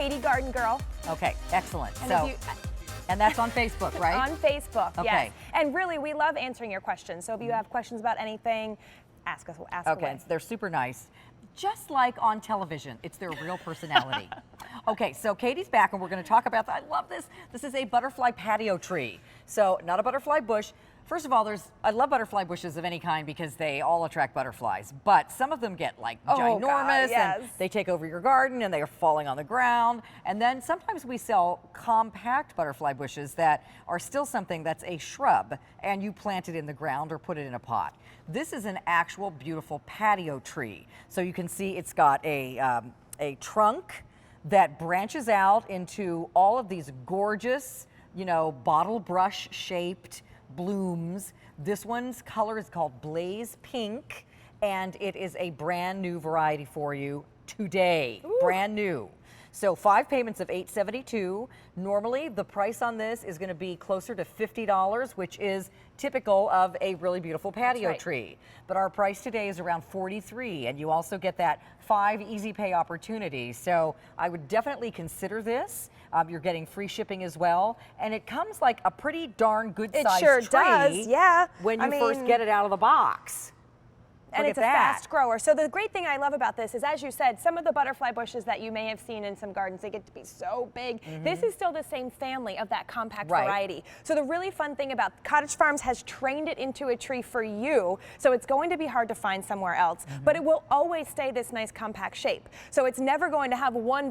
Katie Garden Girl. Okay, excellent. And and that's on Facebook, right? On Facebook, okay. Yes. And really, we love answering your questions. So if you have questions about anything, ask us. Ask okay, away. they're super nice. Just like on television, it's their real personality. Okay, so Katie's back and we're going to talk about that. I love this. This is a butterfly patio tree. So not a butterfly bush. First of all, I love butterfly bushes of any kind because they all attract butterflies, but some of them get like ginormous and they take over your garden and they're falling on the ground. And then sometimes we sell compact butterfly bushes that are still something that's a shrub and you plant it in the ground or put it in a pot. This is an actual beautiful patio tree. So you can see it's got a trunk that branches out into all of these gorgeous, bottle brush shaped blooms. This one's color is called Blaze Pink, and it is a brand new variety for you today. Ooh. Brand new. So 5 payments of $872. Normally, the price on this is going to be closer to $50, which is typical of a really beautiful patio tree. But our price today is around $43, and you also get that 5 easy pay opportunities. So I would definitely consider this. You're getting free shipping as well, and it comes like a pretty darn good sized tree. It sure does, yeah. When you first get it out of the box. And it's a fast grower. So the great thing I love about this is, as you said, some of the butterfly bushes that you may have seen in some gardens, they get to be so big. This is still the same family of that compact variety. So the really fun thing about Cottage Farms has trained it into a tree for you, so it's going to be hard to find somewhere else, but it will always stay this nice compact shape. So it's never going to have one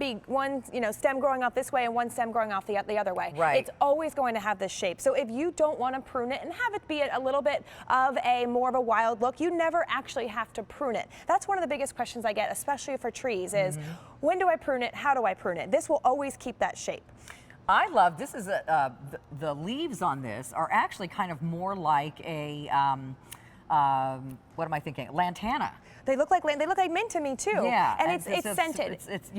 stem growing off this way and one stem growing off the other way. It's always going to have this shape. So if you don't want to prune it and have it be a little bit of more of a wild look, you never actually have to prune it. That's one of the biggest questions I get, especially for trees, is when do I prune it? How do I prune it? This will always keep that shape. I love this. Is the leaves on this are actually kind of more like a what am I thinking? Lantana. They look like mint to me too. Yeah, and it's scented. It's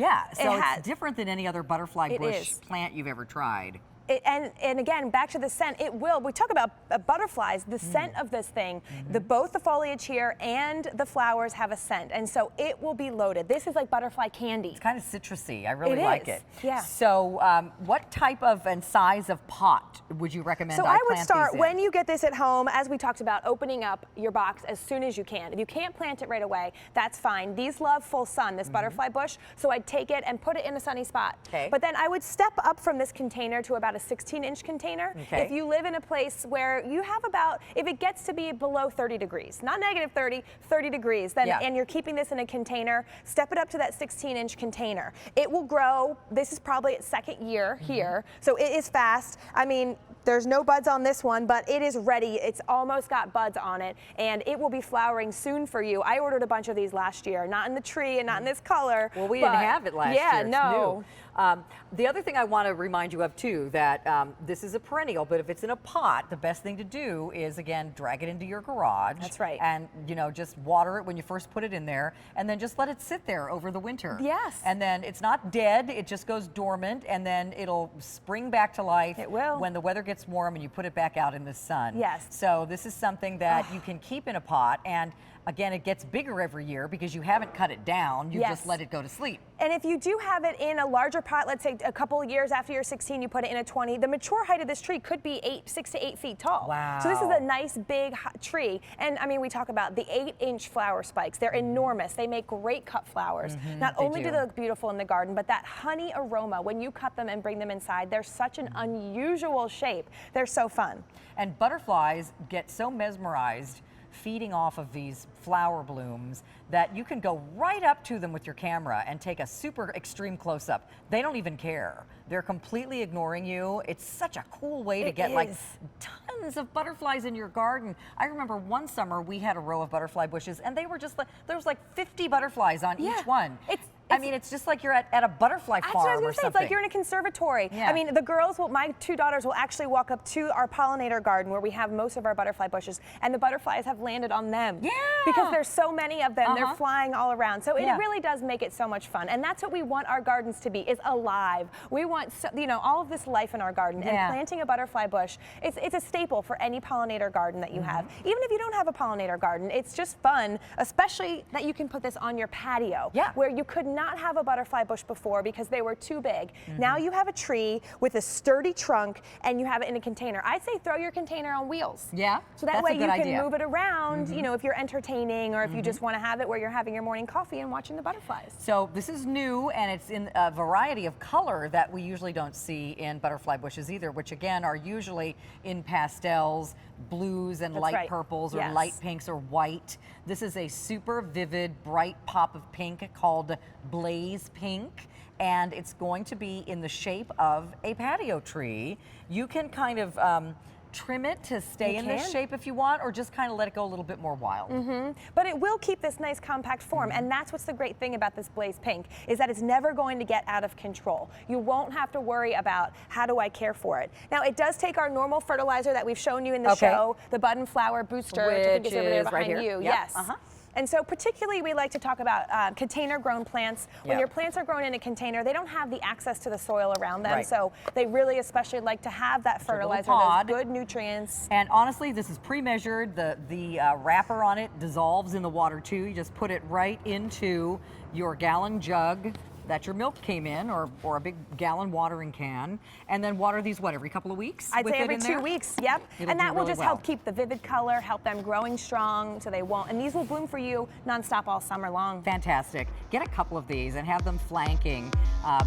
different than any other butterfly bush plant you've ever tried. And again, back to the scent, we talk about butterflies, the scent of this thing, both the foliage here and the flowers have a scent, and so it will be loaded. This is like butterfly candy. It's kind of citrusy. I really like it. Yeah. So what type of and size of pot would you recommend I would start when you get this at home, as we talked about, opening up your box as soon as you can. If you can't plant it right away, that's fine. These love full sun, this butterfly bush, so I'd take it and put it in a sunny spot. Okay. But then I would step up from this container to about a 16-inch container. If you live in a place where you have if it gets to be below 30 degrees, not negative 30, 30 degrees, then and you're keeping this in a container, step it up to that 16-inch container. It will grow. This is probably its second year here, so it is fast. I mean, there's no buds on this one, but it is ready. It's almost got buds on it, and it will be flowering soon for you. I ordered a bunch of these last year, not in the tree and not in this color. Well, we didn't have it last year. Yeah, it's no. New. The other thing I want to remind you of too, that this is a perennial, but if it's in a pot, the best thing to do is, again, drag it into your garage. That's right. And just water it when you first put it in there, and then just let it sit there over the winter. Yes. And then it's not dead, it just goes dormant, and then it'll spring back to life. It will. When the weather gets warm and you put it back out in the sun. Yes. So this is something that you can keep in a pot, and again, it gets bigger every year because you haven't cut it down, you just let it go to sleep. And if you do have it in a larger pot, let's say a couple of years after you're 16, you put it in a 20, the mature height of this tree could be 6 to 8 feet tall. Wow. So this is a nice big tree. And I mean, we talk about the 8-inch flower spikes. They're enormous. They make great cut flowers. Not only do they look beautiful in the garden, but that honey aroma, when you cut them and bring them inside, they're such an unusual shape. They're so fun. And butterflies get so mesmerized feeding off of these flower blooms that you can go right up to them with your camera and take a super extreme close-up. They don't even care. They're completely ignoring you. It's such a cool way to get like tons of butterflies in your garden. I remember one summer we had a row of butterfly bushes and they were just like, there was like 50 butterflies on each one. I mean, it's just like you're at a butterfly farm or something. That's what I was going to say. It's like you're in a conservatory. I mean, the girls my 2 daughters will actually walk up to our pollinator garden where we have most of our butterfly bushes, and the butterflies have landed on them. Yeah. Because there's so many of them. They're flying all around. So it really does make it so much fun. And that's what we want our gardens to be, is alive. We want, all of this life in our garden. And planting a butterfly bush, it's a staple for any pollinator garden that you have. Even if you don't have a pollinator garden, it's just fun, especially that you can put this on your patio, where you could not not have a butterfly bush before because they were too big. Now you have a tree with a sturdy trunk and you have it in a container. I say throw your container on wheels. Yeah, So that that's way a you good can idea. move it around, you know, if you're entertaining or if you just want to have it where you're having your morning coffee and watching the butterflies. So this is new, and it's in a variety of color that we usually don't see in butterfly bushes either, which again are usually in pastels, blues and light right. purples or Yes. light pinks or white. This is a super vivid, bright pop of pink called Blaze Pink, and it's going to be in the shape of a patio tree. You can kind of trim it to stay in this shape if you want, or just kind of let it go a little bit more wild. But it will keep this nice compact form, and that's what's the great thing about this Blaze Pink, is that it's never going to get out of control. You won't have to worry about how do I care for it. Now it does take our normal fertilizer that we've shown you in the show, the Bud and Flower Booster, which I think is over there behind right here. you. Yep. Yes. And so particularly we like to talk about container grown plants. When your plants are grown in a container, they don't have the access to the soil around them. So they really especially like to have that fertilizer, those good nutrients. And honestly, this is pre-measured. The wrapper on it dissolves in the water too. You just put it right into your gallon jug that your milk came in, or a big gallon watering can, and then water these, what, every couple of weeks? I'd say every 2 weeks, yep. And that will just help keep the vivid color, help them growing strong so they won't, and these will bloom for you nonstop all summer long. Fantastic. Get a couple of these and have them flanking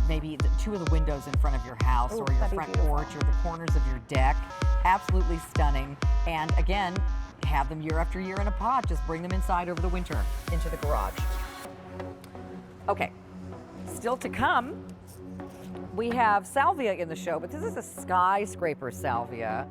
maybe two of the windows in front of your house or your front porch or the corners of your deck. Absolutely stunning. And again, have them year after year in a pot. Just bring them inside over the winter into the garage. Okay. Still to come, we have salvia in the show, but this is a skyscraper salvia.